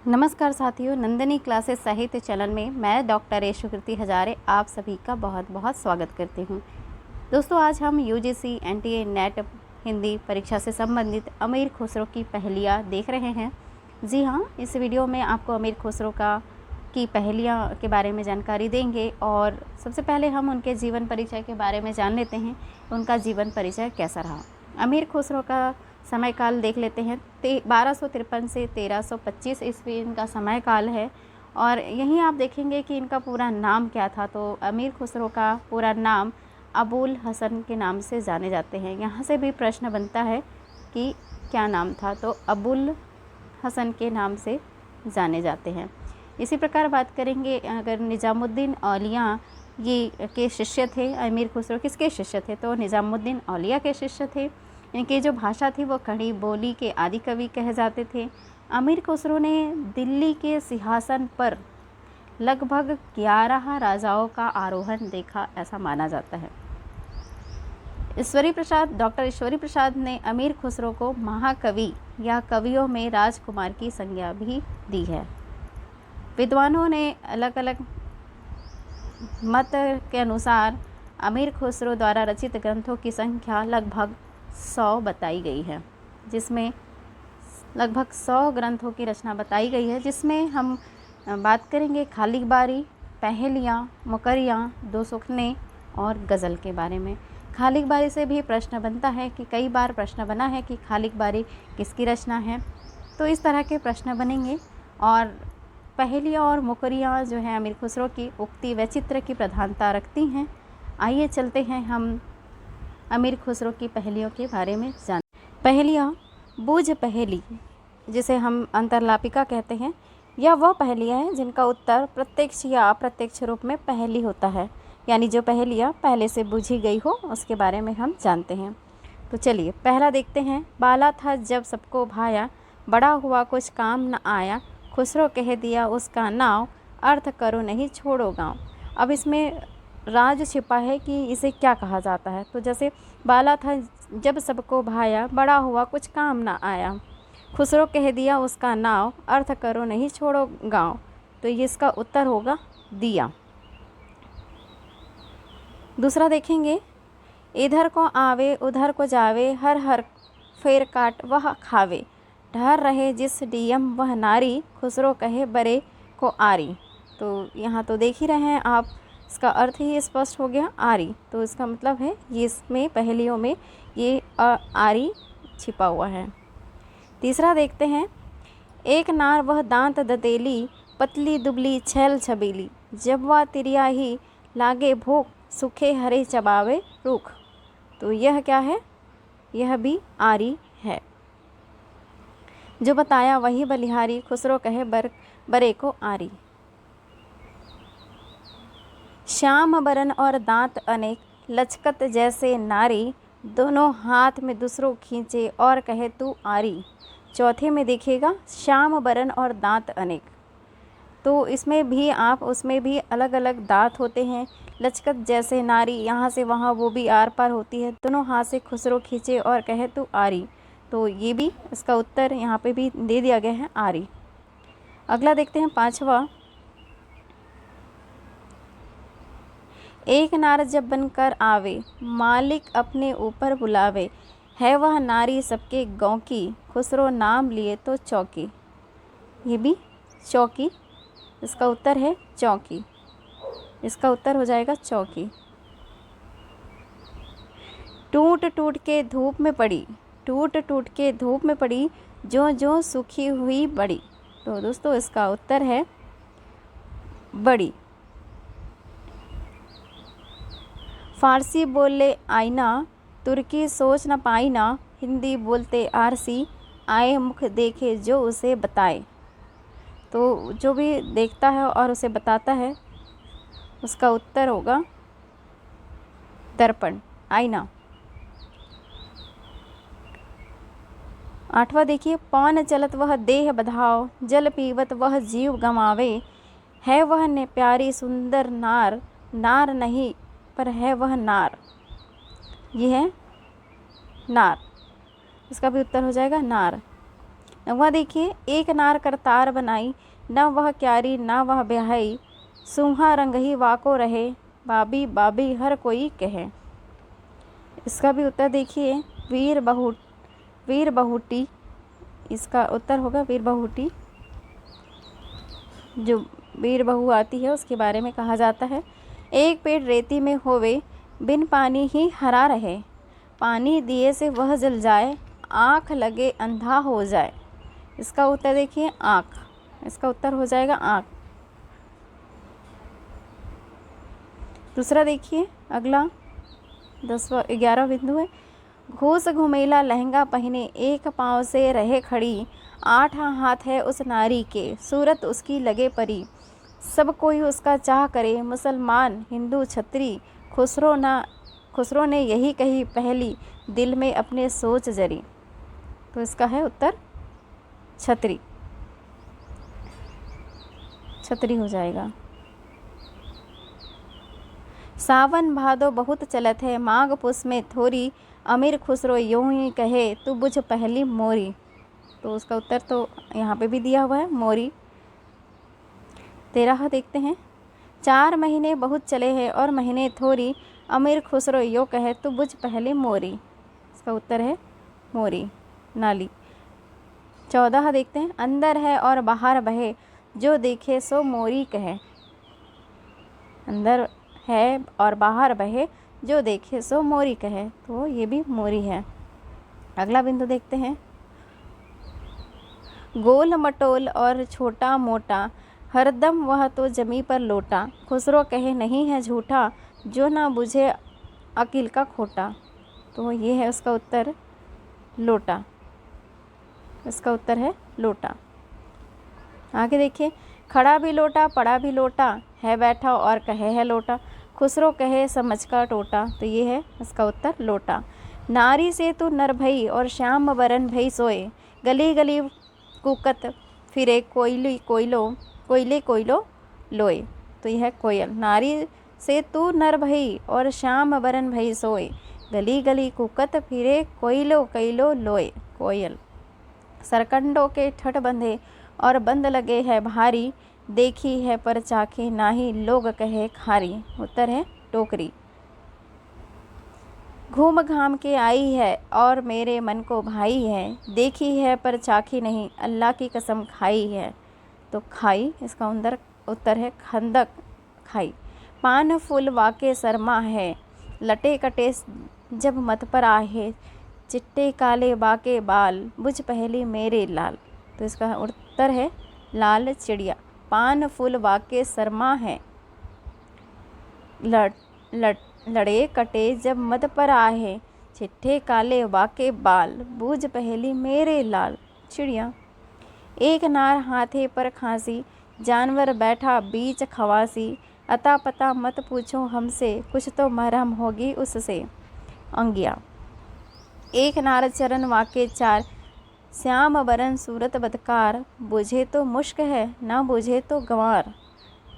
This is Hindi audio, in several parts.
नमस्कार साथियों, नंदिनी क्लासेस साहित्य चैनल में मैं डॉक्टर यशोकृति हजारे आप सभी का बहुत बहुत स्वागत करती हूँ। दोस्तों, आज हम यूजीसी एनटीए नेट हिंदी परीक्षा से संबंधित अमीर खुसरो की पहेलियाँ देख रहे हैं। जी हाँ, इस वीडियो में आपको अमीर खुसरो की पहेलियाँ के बारे में जानकारी देंगे और सबसे पहले हम उनके जीवन परिचय के बारे में जान लेते हैं। उनका जीवन परिचय कैसा रहा। अमीर खुसरो का समय काल देख लेते हैं। 1253 से 1325 ईस्वी इनका समय काल है। और यहीं आप देखेंगे कि इनका पूरा नाम क्या था। तो अमीर खुसरो का पूरा नाम अबुल हसन के नाम से जाने जाते हैं। यहाँ से भी प्रश्न बनता है कि क्या नाम था, तो अबुल हसन के नाम से जाने जाते हैं। इसी प्रकार बात करेंगे अगर निज़ामुद्दीन औलिया ये के शिष्य थे। अमीर खुसरो किसके शिष्य थे, तो निज़ामुद्दीन औलिया के शिष्य थे। इनकी जो भाषा थी वो खड़ी बोली के आदि कवि कहे जाते थे। अमीर खुसरो ने दिल्ली के सिंहासन पर लगभग 11 राजाओं का आरोहण देखा, ऐसा माना जाता है। डॉक्टर ईश्वरी प्रसाद ने अमीर खुसरो को महाकवि या कवियों में राजकुमार की संज्ञा भी दी है। विद्वानों ने अलग अलग मत के अनुसार अमीर खुसरो द्वारा रचित ग्रंथों की संख्या लगभग 100 बताई गई है, जिसमें लगभग 100 ग्रंथों की रचना बताई गई है, जिसमें हम बात करेंगे खालिक बारी, पहेलियाँ, मुकरियाँ, दो सुखने और गज़ल के बारे में। खालिक बारी से भी प्रश्न बनता है कि कई बार प्रश्न बना है कि खालिक बारी किसकी रचना है, तो इस तरह के प्रश्न बनेंगे। और पहेलियाँ और मुकरियाँ जो हैं अमीर खुसरो की उक्ति व चित्र की प्रधानता रखती हैं। आइए चलते हैं हम अमीर खुसरो की पहेलियों के बारे में जान। पहेलियाँ बूझ पहेली, जिसे हम अंतरलापिका कहते हैं, यह वह पहेलियाँ हैं जिनका उत्तर प्रत्यक्ष या अप्रत्यक्ष रूप में पहेली होता है, यानी जो पहेलियाँ पहले से बूझी गई हो उसके बारे में हम जानते हैं। तो चलिए पहला देखते हैं। बाला था जब सबको भाया, बड़ा हुआ कुछ काम न आया, खुसरो कह दिया उसका नाव, अर्थ करो नहीं छोड़ो गाँव। अब इसमें राज छिपा है कि इसे क्या कहा जाता है। तो जैसे बाला था जब सबको भाया, बड़ा हुआ कुछ काम ना आया, खुसरो कह दिया उसका नाव, अर्थ करो नहीं छोड़ो गाँव। तो ये इसका उत्तर होगा दिया। दूसरा देखेंगे। इधर को आवे उधर को जावे, हर हर फेर काट वह खावे, ढहर रहे जिस डियम वह नारी, खुसरो कहे बरे को आरी। तो यहाँ तो देख ही रहे हैं आप, इसका अर्थ ही स्पष्ट हो गया, आरी। तो इसका मतलब है ये इसमें पहेलियों में ये आरी छिपा हुआ है। तीसरा देखते हैं। एक नार वह दांत दतेली, पतली दुबली छैल छबीली, जब वह तिरिया ही लागे भूख, सूखे हरे चबावे रूख। तो यह क्या है, यह भी आरी है। जो बताया वही बलिहारी, खुसरो कहे बरे को आरी। श्याम बरन और दांत अनेक, लचकत जैसे नारी, दोनों हाथ में दूसरों खींचे और कहे तू आरी। चौथे में देखिएगा, श्याम बरन और दांत अनेक। तो इसमें भी उसमें भी अलग अलग दांत होते हैं। लचकत जैसे नारी, यहाँ से वहाँ वो भी आर पार होती है। दोनों हाथ से खुसरो खींचे और कहे तू आरी। तो ये भी इसका उत्तर यहाँ पे भी दे दिया गया है, आरी। अगला देखते हैं, पांचवा। एक नार जब बनकर आवे, मालिक अपने ऊपर बुलावे, है वह नारी सबके गाँव की, खुसरो नाम लिए तो चौकी। ये भी चौकी, इसका उत्तर है चौकी। इसका उत्तर हो जाएगा चौकी। टूट टूट के धूप में पड़ी, टूट टूट के धूप में पड़ी, जो जो सूखी हुई बड़ी। तो दोस्तों इसका उत्तर है बड़ी। फारसी बोले आईना, तुर्की सोच न पाई ना, हिंदी बोलते आरसी, आए मुख देखे जो उसे बताए। तो जो भी देखता है और उसे बताता है उसका उत्तर होगा दर्पण, आईना। आठवां देखिए। पौन चलत वह देह बधाओ, जल पीवत वह जीव गमावे, है वह ने प्यारी सुंदर नार, नार नहीं पर है वह नार। ये है नार, इसका भी उत्तर हो जाएगा नार। 9वां देखिए, एक नार करतार बनाई, न वह क्यारी न वह ब्याहई, सूहा रंगही वाको रहे, बाबी बाबी हर कोई कहे। इसका भी उत्तर देखिए, वीर बहुटी। इसका उत्तर होगा वीर बहुटी। जो वीर बहू आती है उसके बारे में कहा जाता है। एक पेड़ रेती में होवे, बिन पानी ही हरा रहे, पानी दिए से वह जल जाए, आँख लगे अंधा हो जाए। इसका उत्तर देखिए आँख। इसका उत्तर हो जाएगा आँख। दूसरा देखिए, अगला 11वां बिंदु है, घूस घुमेला लहंगा पहने, एक पाँव से रहे खड़ी, 8 हाथ है उस नारी के, सूरत उसकी लगे परी, सब कोई उसका चाह करे, मुसलमान हिंदू छत्री, खुसरो ने यही कही पहली, दिल में अपने सोच जरी। तो इसका है उत्तर छत्री। छत्री हो जाएगा। सावन भादो बहुत चलत है, माघ पुष में थोरी, अमीर खुसरो यूं ही कहे, तू बुझ पहली मोरी। तो उसका उत्तर तो यहाँ पे भी दिया हुआ है, मोरी। 13 देखते हैं, 4 महीने बहुत चले हैं और महीने थोरी, अमीर खुसरो यो कहे, तू बुझ पहली मोरी। इसका उत्तर है मोरी, नाली। 14 देखते हैं, अंदर है और बाहर बहे, जो देखे सो मोरी कहे। अंदर है और बाहर बहे, जो देखे सो मोरी कहे। तो ये भी मोरी है। अगला बिंदु देखते हैं, गोल मटोल और छोटा मोटा, हरदम वह तो जमी पर लोटा, खुसरो कहे नहीं है झूठा, जो ना बुझे अकिल का खोटा। तो ये है उसका उत्तर लोटा। इसका उत्तर है लोटा। आगे देखिए, खड़ा भी लोटा पड़ा भी लोटा, है बैठा और कहे है लोटा, खुसरो कहे समझ का टोटा। तो ये है इसका उत्तर लोटा। नारी से तू नर भई और श्याम बरन भई सोए, गली गली कुकत फिरे कोयले कोयलो लोए। तो यह है कोयल। नारी से तू नर भई और श्याम बरन भई सोए, गली गली कुकत फिरे कोयलो लोए। कोयल। सरकंडों के ठठ बंधे और बंद लगे है भारी, देखी है पर चाखे नाही, लोग कहे खारी। उत्तर है टोकरी। घूम घाम के आई है और मेरे मन को भाई है, देखी है पर चाखी नहीं, अल्लाह की कसम खाई है। तो खाई इसका उत्तर है खंदक, खाई। पान फूल वाके सरमा है, लटे कटे जब मत पर आहे, चिट्टे काले बाके बाल, बुझ पहली मेरे लाल। तो इसका उत्तर है लाल चिड़िया। पान फूल वाके सरमा है, लड़े कटे जब मद पर आहे, चिट्ठे काले वाके बाल, बूझ पहली मेरे लाल। चिड़िया। एक नार हाथे पर खांसी, जानवर बैठा बीच खवासी, अता पता मत पूछो हमसे, कुछ तो मरहम होगी उससे। अंगिया। एक नार चरण वाके 4, श्याम बरन सूरत बदकार, बुझे तो मुश्क है ना बुझे तो गंवार।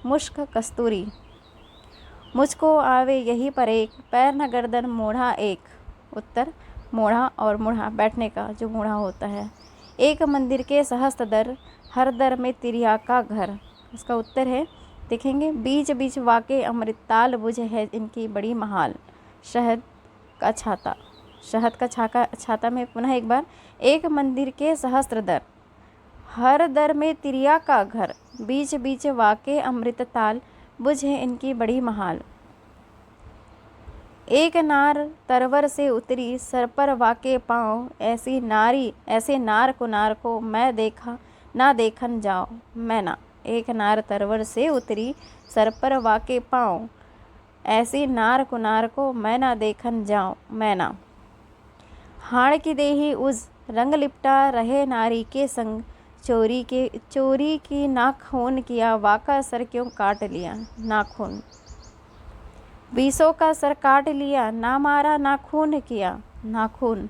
मुश्क कस्तूरी। मुझको आवे यही पर एक, पैर न गर्दन मोढ़ा एक। उत्तर मोढ़ा और मुढ़ा बैठने का जो मोढ़ा होता है। एक मंदिर के सहस्त्र दर, हर दर में तिरिया का घर। इसका उत्तर है देखेंगे, बीच बीच वाके अमृताल, बुझ है इनकी बड़ी महाल। शहद का छाता। शहद का छाता में पुनः एक बार, एक मंदिर के सहस्त्र दर, हर दर में तिरिया का घर, बीच बीच वाके अमृत ताल, बुझ है इनकी बड़ी महाल। एक नार तरवर से उतरी, सर पर वाके पाँव, ऐसे नार को मैं देखा ना देखन जाओ मैं ना। एक नार तरवर से उतरी, सर पर वाके पाँव, ऐसी नार को मैं ना देखन जाऊँ मैं ना। हाड़ की देही उज, रंग लिपटा रहे नारी के संग, चोरी की नाखून किया, वाका सर क्यों काट लिया। नाखून। 20 का सर काट लिया, ना मारा ना खून किया। नाखून।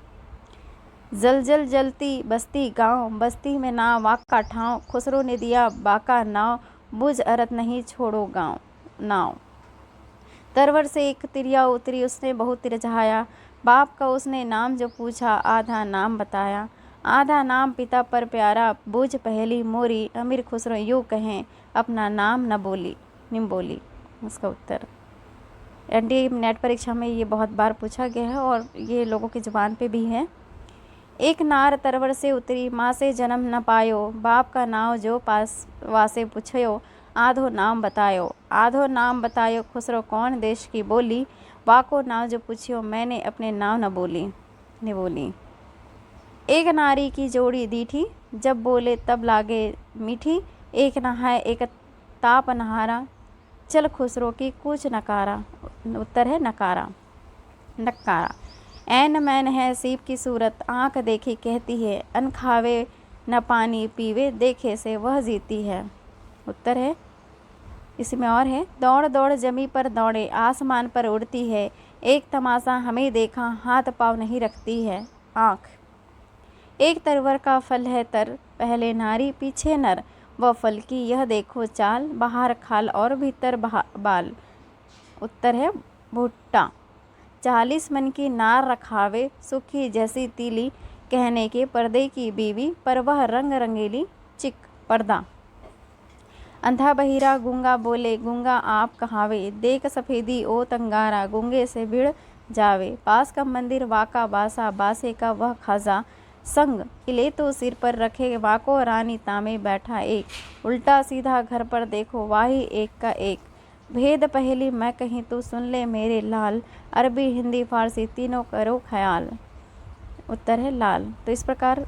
जल जलती बस्ती गांव, बस्ती में ना वाका ठाव, खुसरो ने दिया बाका नाव, बुझ अरत नहीं छोड़ो गाँव नाव। तरवर से एक तिरिया उतरी, उसने बहुत तिरझाया, बाप का उसने नाम जो पूछा, आधा नाम बताया, आधा नाम पिता पर प्यारा, बूझ पहली मोरी, अमीर खुसरो यूँ कहें अपना नाम न बोली निम्बोली। इसका उत्तर। एनडीए नेट परीक्षा में ये बहुत बार पूछा गया है और ये लोगों की ज़ुबान पे भी है। एक नार तरवर से उतरी, माँ से जन्म न पायो, बाप का नाव जो पास वासे पूछयो, आधो नाम बतायो। आधो नाम बतायो खुसरो कौन देश की बोली, वाको नाव जो पूछियो मैंने अपने नाव न बोली। एक नारी की जोड़ी दीठी, जब बोले तब लागे मीठी, एक नहाए एक ताप नहारा, चल खुसरो की कुछ नकारा। उत्तर है नकारा। ऐन मैन है सीप की सूरत, आँख देखी कहती है, अन खावे न पानी पीवे, देखे से वह जीती है। उत्तर है, इसमें और है, दौड़ दौड़ जमी पर दौड़े, आसमान पर उड़ती है, एक तमाशा हमें देखा, हाथ पाँव नहीं रखती है, आँख। एक तरवर का फल है तर, पहले नारी पीछे नर, वह फल की यह देखो चाल, बाहर खाल और भीतर बाल। उत्तर है भुट्टा। 40 मन की नार रखावे, सुखी जैसी तीली, कहने के पर्दे की बीवी, पर वह रंग रंगीली चिक पर्दा। अंधा बहिरा गूंगा बोले, गूंगा आप कहावे, देख सफ़ेदी ओ तंगारा, गूंगे से भिड़ जावे, पास का मंदिर वाका बासा, बासे का वह खाजा, संग किले तो सिर पर रखे, वाको रानी तामे बैठा एक, उल्टा सीधा घर पर देखो वाही एक का एक, भेद पहेली मैं कहीं तू सुन ले मेरे लाल, अरबी हिंदी फारसी तीनों करो ख्याल। उत्तर है लाल। तो इस प्रकार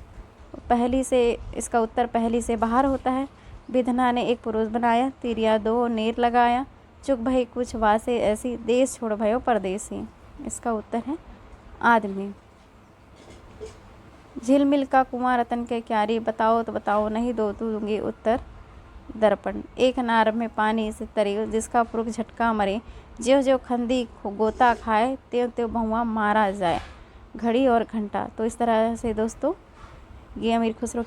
पहली से, इसका उत्तर पहली से बाहर होता है। विधना ने एक पुरुष बनाया, तिरिया दो नीर लगाया, चुक भई कुछ वासे ऐसी, देश छोड़ भयो परदेसी। इसका उत्तर है आदमी। झिलमिल का कुआं रतन के क्यारी, बताओ तो बताओ नहीं दो तो दूंगी उत्तर दर्पण। एक नार में पानी से तरे, जिसका पुरुष झटका मरे, ज्यों ज्यों खंदी गोता खाए, त्यों त्यों बहुआ मारा जाए, घड़ी और घंटा। तो इस तरह से दोस्तों ये अमीर खुसरो